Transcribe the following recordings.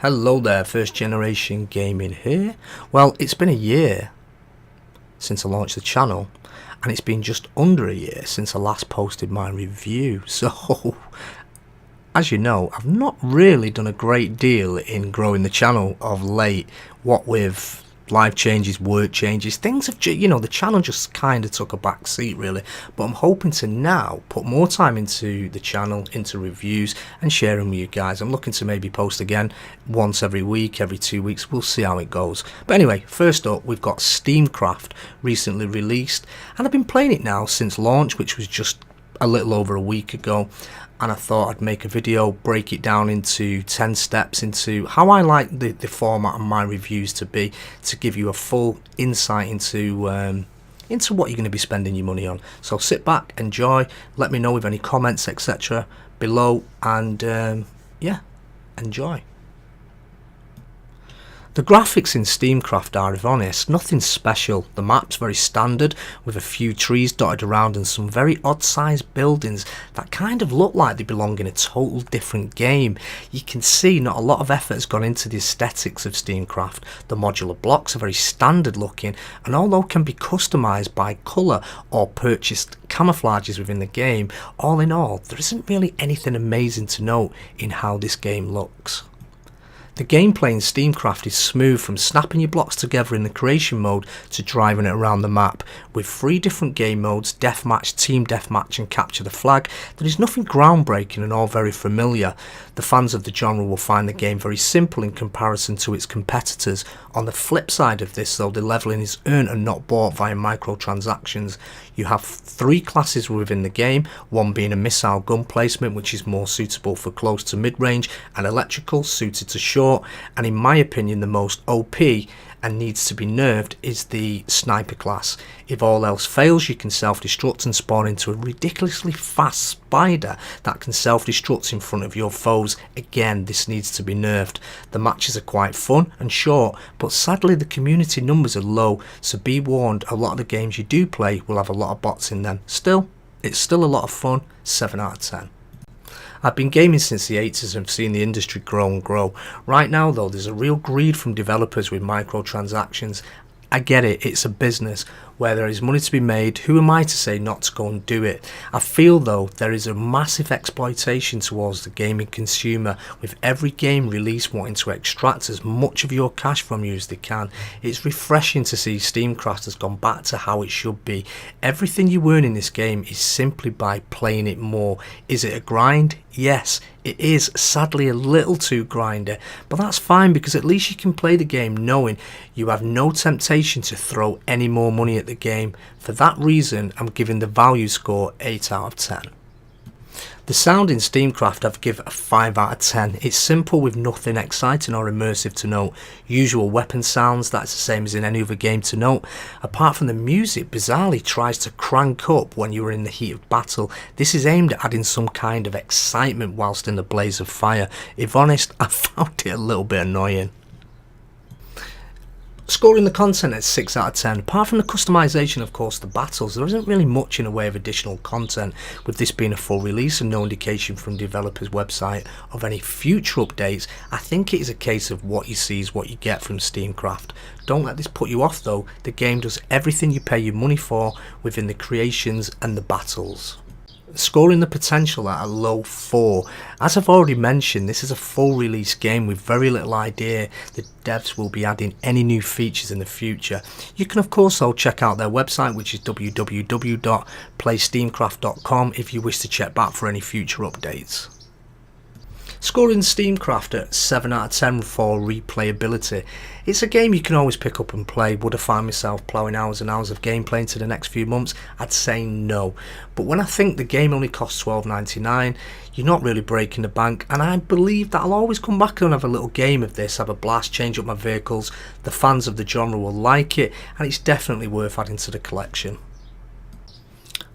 Hello there, First Generation Gaming here. Well, it's been a year since I launched the channel, and it's been just under a year since I last posted my review. So, as you know, I've not really done a great deal in growing the channel of late. What with life changes, work changes, things have, the channel just kind of took a back seat really. But I'm hoping to now put more time into the channel, into reviews and sharing with you guys. I'm looking to maybe post again once every week, every 2 weeks. We'll see how it goes. But anyway, first up, we've got Steamcraft, recently released, and I've been playing it now since launch, which was just a little over a week ago. And I thought I'd make a video, break it down into 10 steps into how I like the format of my reviews to be, to give you a full insight into what you're going to be spending your money on. So sit back, enjoy, let me know with any comments, etc. below, and yeah, enjoy. The graphics in Steamcraft are, if honest, nothing special. The map's very standard, with a few trees dotted around and some very odd sized buildings that kind of look like they belong in a total different game. You can see not a lot of effort has gone into the aesthetics of Steamcraft. The modular blocks are very standard looking, and although can be customised by colour or purchased camouflages within the game, all in all there isn't really anything amazing to note in how this game looks. The gameplay in Steamcraft is smooth, from snapping your blocks together in the creation mode to driving it around the map. With 3 different game modes, deathmatch, team deathmatch and capture the flag, there is nothing groundbreaking and all very familiar. The fans of the genre will find the game very simple in comparison to its competitors. On the flip side of this though, the leveling is earned and not bought via microtransactions. You have 3 classes within the game, one being a missile gun placement, which is more suitable for close to mid-range, and electrical, suited to short, and in my opinion the most OP and needs to be nerfed is the sniper class. If all else fails, you can self-destruct and spawn into a ridiculously fast spider that can self-destruct in front of your foes. Again, this needs to be nerfed. The matches are quite fun and short, but sadly the community numbers are low, so be warned, a lot of the games you do play will have a lot of bots in them. Still, it's still a lot of fun. 7 out of 10. I've been gaming since the 80s and have seen the industry grow and grow. Right now though, there's a real greed from developers with microtransactions. I get it, it's a business where there is money to be made. Who am I to say not to go and do it? I feel though there is a massive exploitation towards the gaming consumer, with every game release wanting to extract as much of your cash from you as they can. It's refreshing to see Steamcraft has gone back to how it should be. Everything you earn in this game is simply by playing it more. Is it a grind? Yes, it is sadly a little too grindy, but that's fine because at least you can play the game knowing you have no temptation to throw any more money at the game. For that reason, I'm giving the value score 8 out of 10. The sound in Steamcraft I've given a 5 out of 10. It's simple with nothing exciting or immersive to note. Usual weapon sounds, that's the same as in any other game to note. Apart from the music bizarrely tries to crank up when you are in the heat of battle. This is aimed at adding some kind of excitement whilst in the blaze of fire. If honest, I found it a little bit annoying. Scoring the content at 6 out of 10. Apart from the customization, of course, the battles, there isn't really much in the way of additional content, with this being a full release and no indication from the developer's website of any future updates. I think it is a case of what you see is what you get from Steamcraft. Don't let this put you off though, the game does everything you pay your money for within the creations and the battles. Scoring the potential at a low 4. As I've already mentioned, this is a full release game with very little idea the devs will be adding any new features in the future. You can of course though check out their website, which is www.playsteamcraft.com, if you wish to check back for any future updates. Scoring Steamcraft at 7 out of 10 for replayability. It's a game you can always pick up and play. Would I find myself ploughing hours and hours of gameplay into the next few months? I'd say no. But when I think the game only costs $12.99, you're not really breaking the bank, and I believe that I'll always come back and have a little game of this, have a blast, change up my vehicles. The fans of the genre will like it, and it's definitely worth adding to the collection.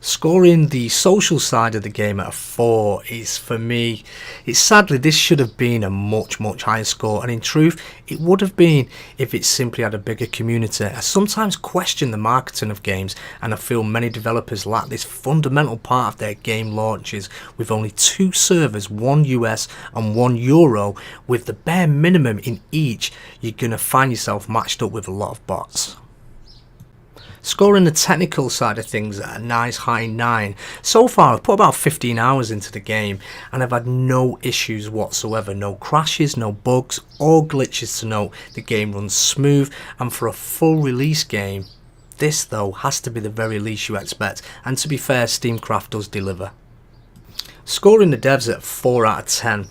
Scoring the social side of the game at a 4 is, for me, sadly this should have been a much higher score, and in truth it would have been if it simply had a bigger community. I sometimes question the marketing of games, and I feel many developers lack this fundamental part of their game launches. With only 2 servers, one US and one Euro, with the bare minimum in each, you're going to find yourself matched up with a lot of bots. Scoring the technical side of things at a nice high 9. So far I've put about 15 hours into the game and I've had no issues whatsoever. No crashes, no bugs or glitches to note. The game runs smooth, and for a full release game, this though has to be the very least you expect, and to be fair, Steamcraft does deliver. Scoring the devs at 4 out of 10.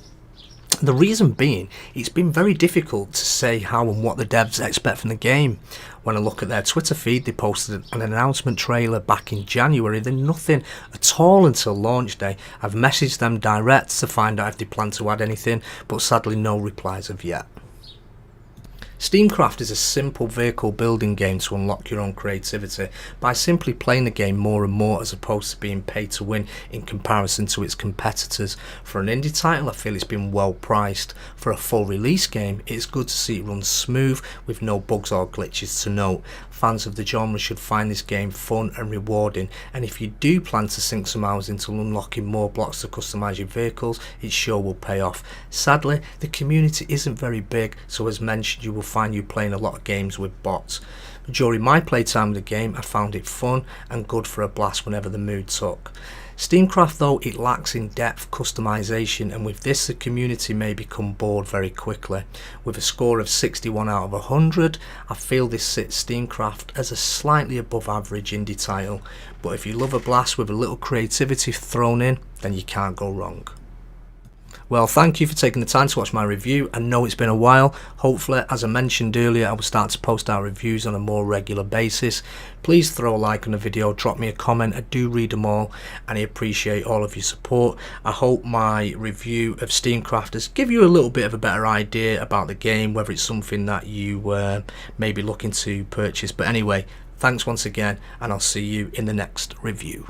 The reason being, it's been very difficult to say how and what the devs expect from the game. When I look at their Twitter feed, they posted an announcement trailer back in January, then nothing at all until launch day. I've messaged them direct to find out if they plan to add anything, but sadly no replies of yet. Steamcraft is a simple vehicle building game to unlock your own creativity by simply playing the game more and more, as opposed to being paid to win in comparison to its competitors. For an indie title, I feel it's been well priced. For a full release game, it's good to see it run smooth with no bugs or glitches to note. Fans of the genre should find this game fun and rewarding, and if you do plan to sink some hours into unlocking more blocks to customise your vehicles, it sure will pay off. Sadly, the community isn't very big, so as mentioned, you will find you playing a lot of games with bots. During my playtime of the game, I found it fun and good for a blast whenever the mood took. Steamcraft though, it lacks in depth customization, and with this the community may become bored very quickly. With a score of 61 out of 100, I feel this sits Steamcraft as a slightly above average indie title, but if you love a blast with a little creativity thrown in, then you can't go wrong. Well, thank you for taking the time to watch my review. I know it's been a while. Hopefully, as I mentioned earlier, I will start to post out reviews on a more regular basis. Please throw a like on the video, drop me a comment. I do read them all and I appreciate all of your support. I hope my review of Steamcraft has give you a little bit of a better idea about the game, whether it's something that you may be looking to purchase. But anyway, thanks once again, and I'll see you in the next review.